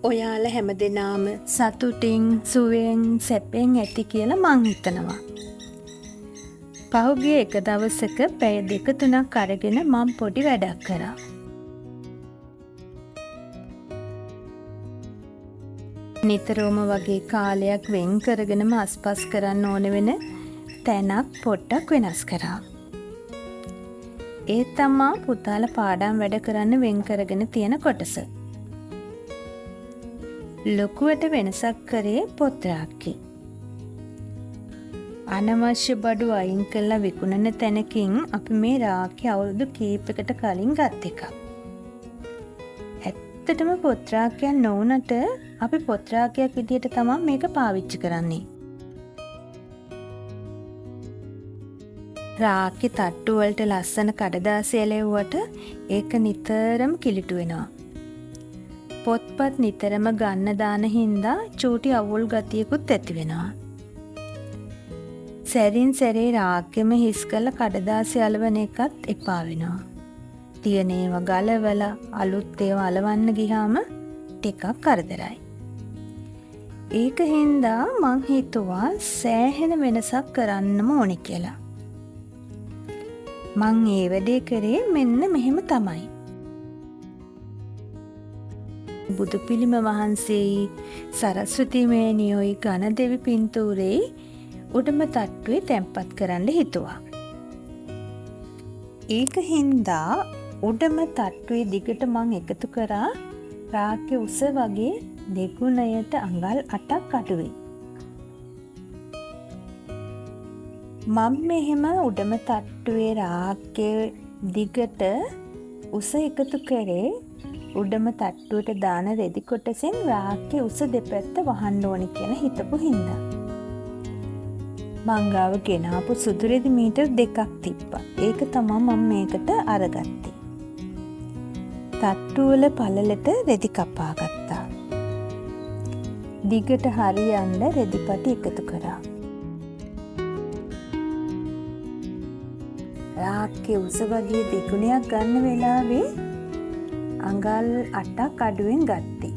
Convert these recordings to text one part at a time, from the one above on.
ඔයාලා හැමදෙනාම සතුටින් සුවෙන් සැපෙන් ඇති කියලා මං හිතනවා. පහුගිය එක දවසක පැය 2-3ක් අරගෙන මං පොඩි වැඩක් කරා. නිතරම වගේ කාලයක් වෙන් කරගෙනම අස්පස් කරන්න ඕන වෙන තැනක් පොඩ්ඩක් වෙනස් කරා. ඒ තමා පුතාලා පාඩම් වැඩ කරන්න වෙන් කරගෙන තියෙන කොටස. ලොකුවට වෙනසක් කරේ පොත් රාක්කේ. අනවශ්‍ය බඩු අයින් කරලා විකුණන තැනකින් අපි මේ රාක්කේ අවුරුදු කීපයකට කලින් ගත් එකක්. ඇත්තටම පොත් රාක්කයක් නොවුනට අපි පොත් රාක්කයක් විදියට තමයි මේක පාවිච්චි කරන්නේ. රාක්කේ තට්ටු වලට ලස්සන කඩදාසි ඇලෙව්වට ඒක නිතරම කිලිටු වෙනවා. පොත්පත් නිතරම ගන්න දාන හින්දා චූටි අවුල් ගතියකුත් ඇති වෙනවා. සැරින් සැරේ රාක්කෙම හිස් කරලා කඩදාසි අලවන එකත් එපා වෙනවා. තියෙන ඒවා ගලවලා අලුත් ඒවා අලවන්න ගියාම ටිකක් කරදරයි. ඒක හින්දා මං හිතුවා සෑහෙන වෙනසක් කරන්නම ඕනි කියලා. මං ඒ වැඩේ කරේ මෙන්න මෙහෙම තමයි. බුදු පිළිම වහන්සේයි සරස්වති මෑණියෝයි ගණදෙවි පින්තූරේ උඩම තට්ටුවේ තැන්පත් කරන්න හිතුවා. ඒක හින්දා උඩම තට්ටුවේ දිගට මං එකතු කරා රාක්කේ උස වගේ දෙගුණයට අඟල් 8ක් අඩුවේ. මම මෙහෙම උඩම තට්ටුවේ රාක්කේ දිගට උස එකතු කරේ උඩම තට්ටුවට දාන රෙදි කොටසෙන් රාක්කේ උස දෙපැත්ත වහන්න ඕනි කියලා හිතපු හින්දා. මං ගාව ගෙනාපු සුදු රෙදි මීටර් 2ක් තිබ්බා. ඒක තමයි මම මේකට අරගත්තේ. තට්ටු වල පළලට රෙදි කපා ගත්තා. දිගට හරියන්න රෙදිපටි එකතු කරා. රාක්කේ උස වගේ දෙගුණයක් ගන්න වෙලාවේ අඟල් 8ක් අඩුවෙන් ගත්තේ.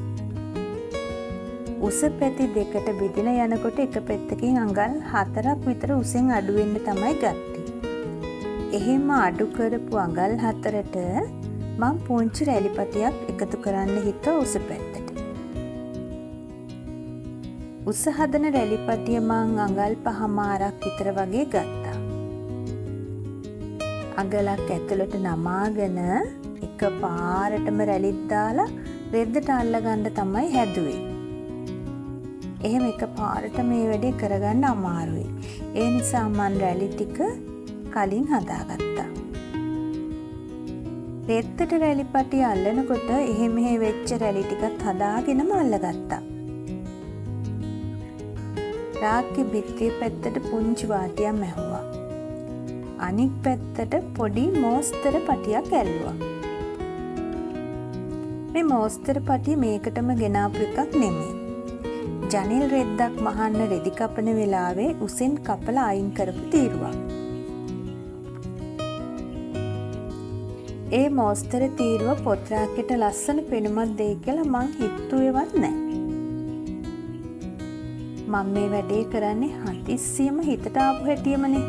උස පැති දෙකට බෙදෙන යනකොට එක පැත්තකින් අඟල් 4ක් විතර උසෙන් අඩු වෙන්න තමයි ගත්තේ. එහෙම අඩු කරපු අඟල් 4ට මම පුංචි රැලිපටියක් එකතු කරන්න හිතුවා උස පැත්තට. උස හදන රැලිපටිය මං අඟල් 5මාරක් විතර වගේ ගත්තා. අඟලක් ඇතුළට නමාගෙන එක පාරටම රැලිත් දාලා රෙද්දට අල්ලගන්න තමයි හැදුවේ. එහෙම එක පාරට මේ වැඩේ කරගන්න අමාරුයි. ඒ නිසා මම රැලි ටික කලින් හදාගත්තා. රෙද්දට රැලිපටිය අල්ලනකොට එහෙ මෙහෙ වෙච්ච රැලි ටිකත් හදාගෙනම අල්ලගත්තා. රාක්කේ බිත්තිය පැත්තට පුංචි වාටියක් මැහුවා. අනික් පැත්තට පොඩි මෝස්තර පටියක් ඇල්ලුවා. මේ මෝස්තර පටිය මේකටම ගෙනාපු එකක් නෙමෙයි. ජනෙල් රෙද්දක් මහන්න රෙදි කපන වෙලාවේ උසෙන් කපලා අයින් කරපු තීරුවක්. ඒ මෝස්තර තීරුව පොත් රාක්කේට ලස්සන පෙනුමක් දෙයි කියලා මං හිතුවේවත් නැහැ. මම මේ වැඩේ කරන්නේ හදිස්සියම හිතට ආපු හැටියෙමනේ.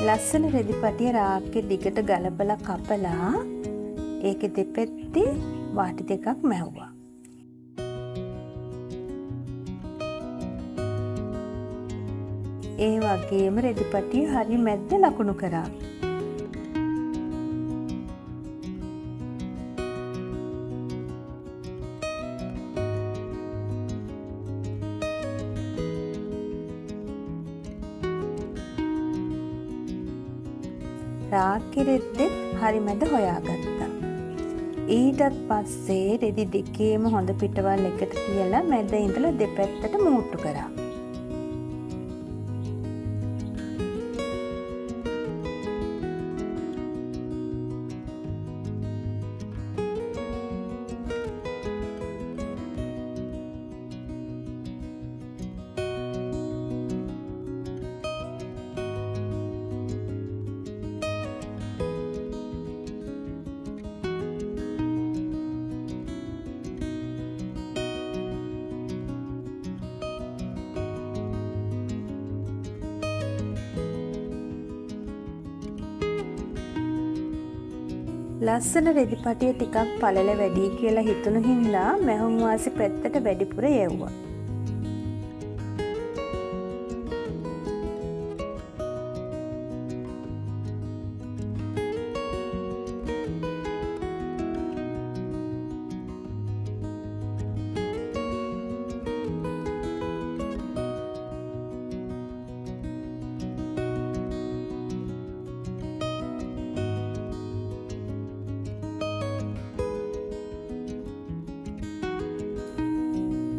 ලස්සන රෙදිපටිය රාක්කේ දිගට ගලපලා කපලා ඒකේ දෙපැත්තේ වාටි දෙකක් මැහුවා. ඒ වගේම රෙදිපටිය හරි මැද්ද ලකුණු කරා. රාක්කේ රෙද්දෙත් හරි මැද හොයාගත්තා. ඊටත් පස්සේ රෙදි දෙකේම හොඳ පිටවල් එකට තියලා මැද ඉඳලා දෙපැත්තට මූට්ටු කරා. ලස්සන රෙදිපටිය ටිකක් පළල වැඩි කියලා හිතුණු හින්දා මැහුම් වාසි පැත්තට වැඩිපුර යැව්වා.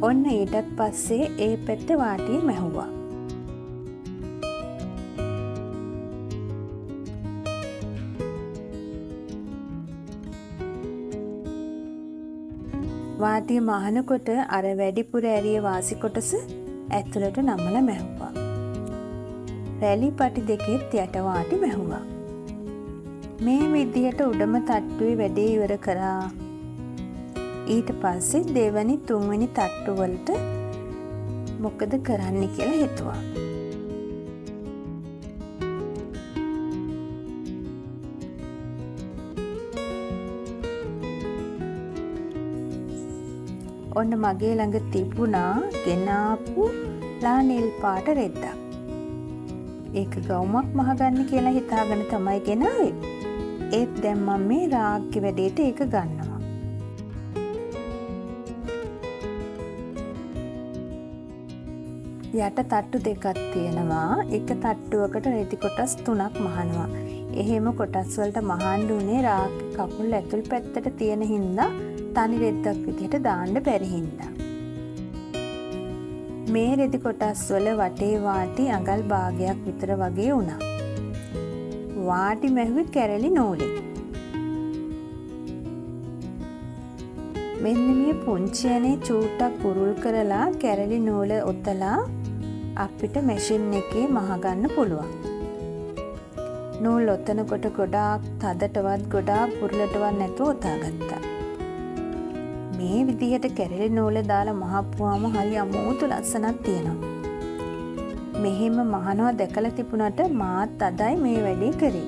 ඔන්න ඊටත් පස්සේ ඒ පැත්තේ වාටිය මැහුවා. වාටිය මහනකොට අර වැඩිපුර ඇරිය වාසි කොටස ඇතුළට නමලා මැහුවා. රැලි පටි දෙකෙත් යට වාටි මැහුවා. මේ විදිහට උඩම තට්ටුවේ වැඩේ ඉවර කරා. ඊට පස්සේ දෙවැනි තුන්වෙනි තට්ටු වලට මොකද කරන්න කියලා හිතුවා. ඔන්න මගේ ළඟ තිබුණා ගෙනාපු ලා නිල් පාට රෙද්දක්. ඒක ගවුමක් මහගන්න කියලා හිතාගෙන තමයි ගෙනාවේ. ඒත් දැන් මම මේ රාග්ගේ වැඩේට ඒක ගන්නවා. යට තට්ටු දෙකක් තියෙනවා. එක තට්ටුවකට රෙදි කොටස් 3ක් මහනවා. එහෙම කොටස් වලට මහන්න උනේ රාග්ගේ කකුල් ඇතුල් පැත්තට තියෙන හින්දා තනි රෙද්දක් විදිහට දාන්න බැරි හින්දා. මේ රෙදි කොටස් වල වටේ වාටි අඟල් භාගයක් විතර වගේ වුණා. වාටි මැහුවේ කැරලි නූලෙන්. මෙන්න මේ පුංචි ඇනේ චූට්ටක් කුරුල් කරලා කැරලි නූල ඔතලා අපිට මැෂින් එකේ මහගන්න පුළුවන්. නූල් ඔතනකොට ගොඩාක් තදටවත් ගොඩාක් පුරුලටවත් නැතුව ඔතාගත්තා. මේ විදිහට කැරලි නූල දාලා මහපුවාම හරි අමුතු ලස්සනක් තියෙනවා. මෙහෙම මහනවා දැකලා තිබුණාට මාත් අදයි මේ වැඩේ කරේ.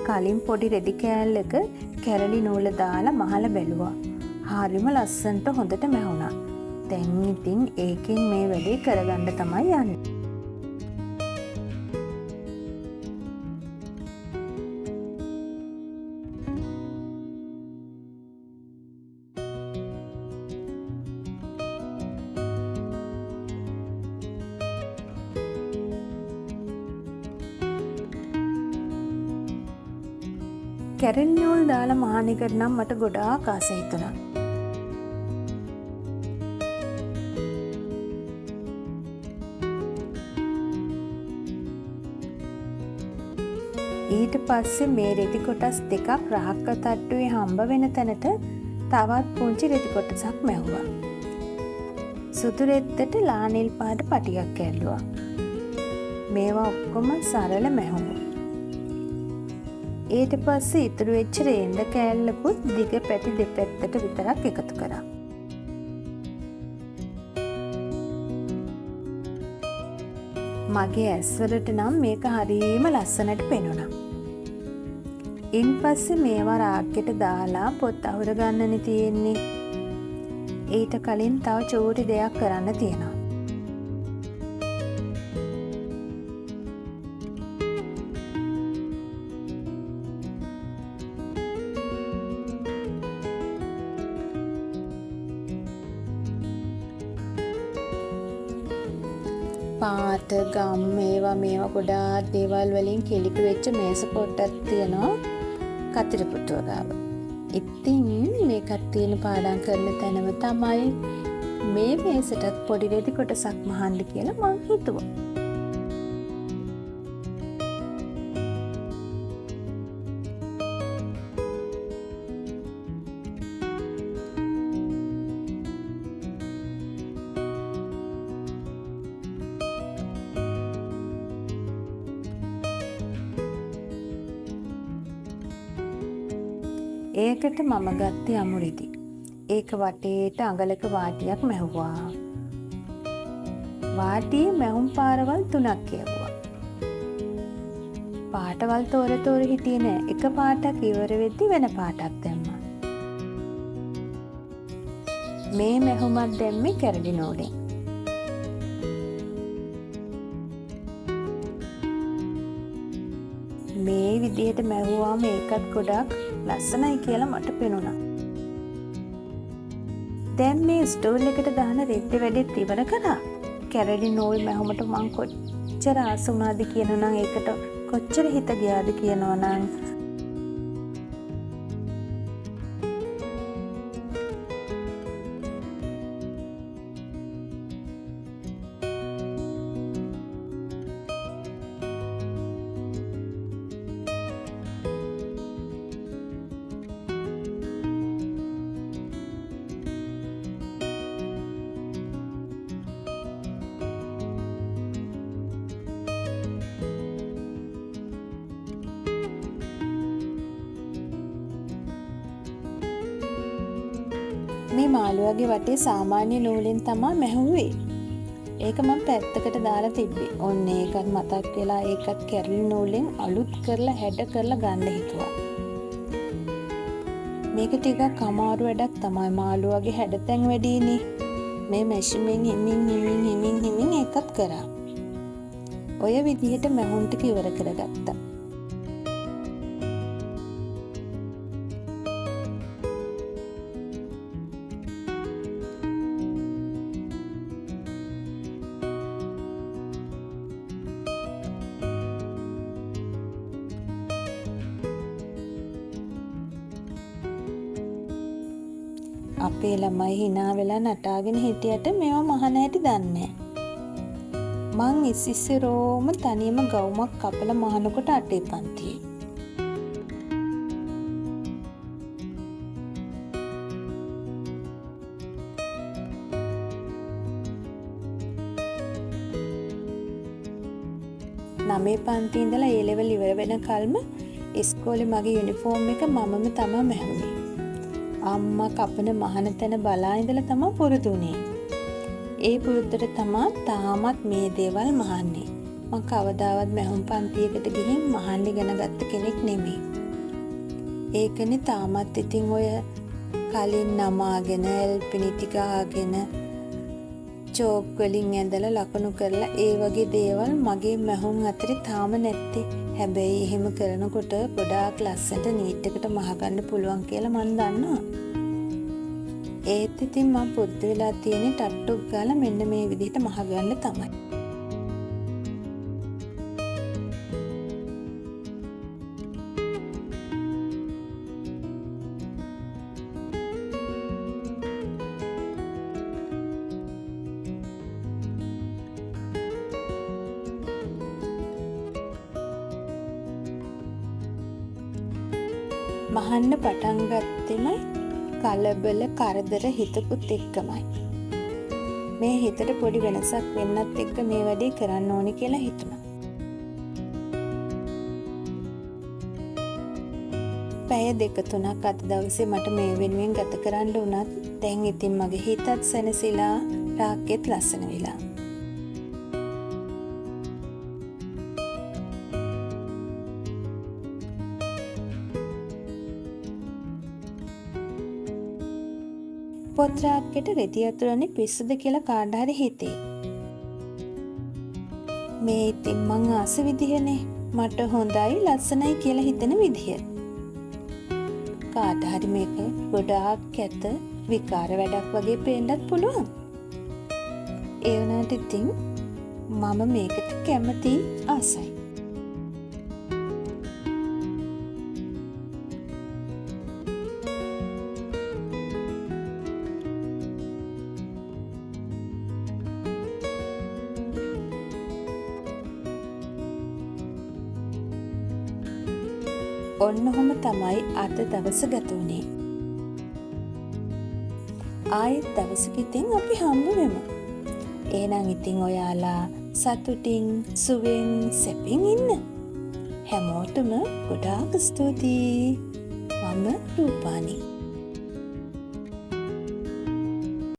කලින් පොඩි රෙදි කෑල්ලක කැරලි නූල දාලා මහලා බැලුවා. හරිම ලස්සනට හොඳට මැහුණා. දැන් ඉතින් ඒකෙන් මේ වැඩේ කරගන්න තමයි යන්නේ. කැරලි නූල් දාලා මහන එකට නම් මට ගොඩාක් ආස හිතුණා. ඊට පස්සේ මේ රෙදි කොටස් දෙකක් රහක්ක තට්ටුවේ හම්බ වෙන තැනට තවත් පුංචි රෙදි කොටසක් මැහුවා. සුදු රෙද්දට ලා නිල් පාට පටියක් ඇල්ලුවා. මේවා ඔක්කොම සරල මැහුවා. ඊට පස්සේ ඉතුරු වෙච්ච රේන්ද කෑල්ලකුත් දිග පැති දෙපැත්තට විතරක් එකතු කරා. මගේ ඇස්වලට නම් මේක හරිම ලස්සනට පෙනුණා. ඉන්පස්සේ මේවා රාක්කෙට දාලා පොත් අහුර ගන්නනේ තියෙන්නේ. ඊට කලින් තව චූටි දෙයක් කරන්න තියෙනවා. පාට ගම් මේවා ගොඩාක් දේවල් වලින් කෙලිපි වෙච්ච මේස පොට්ටක් තියෙනවා කතර පුටුව ගාව. ඉතින් මේකත් තියෙන පාඩම් කරන තැනම තමයි මේ මේසටත් පොඩි රෙදි කොටසක් මහන්න කියලා මං හිතුවා. ඒකට මම ගත්තේ අමුරෙදි. ඒක වටේට අඟලක වාටියක් මැහුවා. වාටියේ මැහුම් පාරවල් 3ක් යවුවා. පාටවල් තෝර හිටියේ නෑ. එක පාටක් ඉවර වෙද්දි වෙන පාටක් දැම්මා. මේ මැහුමක් දැම්මේ කැරලි නූලෙන්. මේ විදිහට මැහුවාම ඒකත් ගොඩක් ලස්සනයි කියලා මට පෙනුණා. දැන් මේ ස්ටෝල් එකට දාන රෙද්ද වැඩෙත් ඉවර කරා. කැරලි නූල් මැහුමට මං කොච්චර ආස වුණාද කියනනම් ඒකට කොච්චර හිත ගියාද කියනවනම් මේ මාළුවාගේ වටේ සාමාන්‍ය නූලෙන් තමයි මැහුවේ. ඒක මම පැත්තකට දාලා තිබ්බේ. ඔන්න ඒකත් මතක් වෙලා ඒකත් කැරලි නූලෙන් අලුත් කරලා හැඩ කරලා ගන්න හිතුවා. මේක ටිකක් අමාරු වැඩක් තමයි. මාළුවාගේ හැඩතැන් වැඩිනේ. මේ මැෂිමෙන් හිමින් ඒකත් කරා. ඔය විදිහට මැහුම් ටික ඉවර කරගත්තා. අපේ ළමයි hina වෙලා නටාගෙන හිටියට මේවා මහන හැටි දන්නේ මං ඉස්සිරෝම තනියම ගවුමක් කපලා මහනකොට අටේ පන්තියේ. නමේ පන්තියේ ඉඳලා ඒ ලෙවල් ඉවර වෙනකල්ම ඉස්කෝලේ මගේ යුනිෆෝම් එක මමම තමයි මැහුවේ. අම්මා කපන මහන තැන බලා ඉඳලා තමයි පුරුදු වුනේ. ඒ පුරුද්දට තමයි තාමත් මේ දේවල් මහන්නේ. මම කවදාවත් මැහුම් පන්තියකට ගිහින් මහන්න ඉගෙන ගත්ත කෙනෙක් නෙමෙයි. ඒකනේ තාමත් ඉතින් ඔය කලින් නමාගෙන එල්පිනි ටික ආගෙන චෝක් වලින් ඇඳලා ලකුණු කරලා ඒ වගේ දේවල් මගේ මැහුම් අතරේ තාම නැත්තේ. හැබැයි එහෙම කරනකොට ගොඩාක් ලස්සනට නීට් එකට මහගන්න පුළුවන් කියලා මම දන්නවා. ඒත් ඉතින් මම පුරුදු වෙලා තියෙන්නේ ටට්ටුක් ගාලා මෙන්න මේ විදිහට මහගන්න තමයි. මහන්න පටන් ගත්තෙම කලබල කරදර හිතකුත් එක්කමයි. මේ හිතට පොඩි වෙනසක් වෙන්නත් එක්ක මේ වැඩේ කරන්න ඕනි කියලා හිතුණා. පැය 2-3ක් අද දවසේ මට මේ වෙනුවෙන් ගත කරන්න වුණත් දැන් ඉතින් මගේ හිතත් සැනසීලා රාක්කෙත් ලස්සන වෙලා. පොත් රාක්කෙට රෙදි අතුරන්නේ පිස්සුද කියලා කාට හරි හිතේ. මේ ඉතින් මං ආස විදිහනේ. මට හොඳයි ලස්සනයි කියලා හිතන විදිහ. කාට හරි මේක ගොඩාක් කැත විකාර වැඩක් වගේ පේන්නත් පුළුවන්. ඒ වුණාට ඉතින් මම මේකට කැමති ආසයි. ඔන්න ඔහොම තමයි අද දවස ගත වුනේ. ආයෙත් දවසක ඉතින් අපි හම්බ වෙමු. එහෙනම් ඉතින් ඔයාලා සතුටින් සුවෙන් සැපින් ඉන්න. හැමෝටම ගොඩාක් ස්තුතියි. මම රූපානි.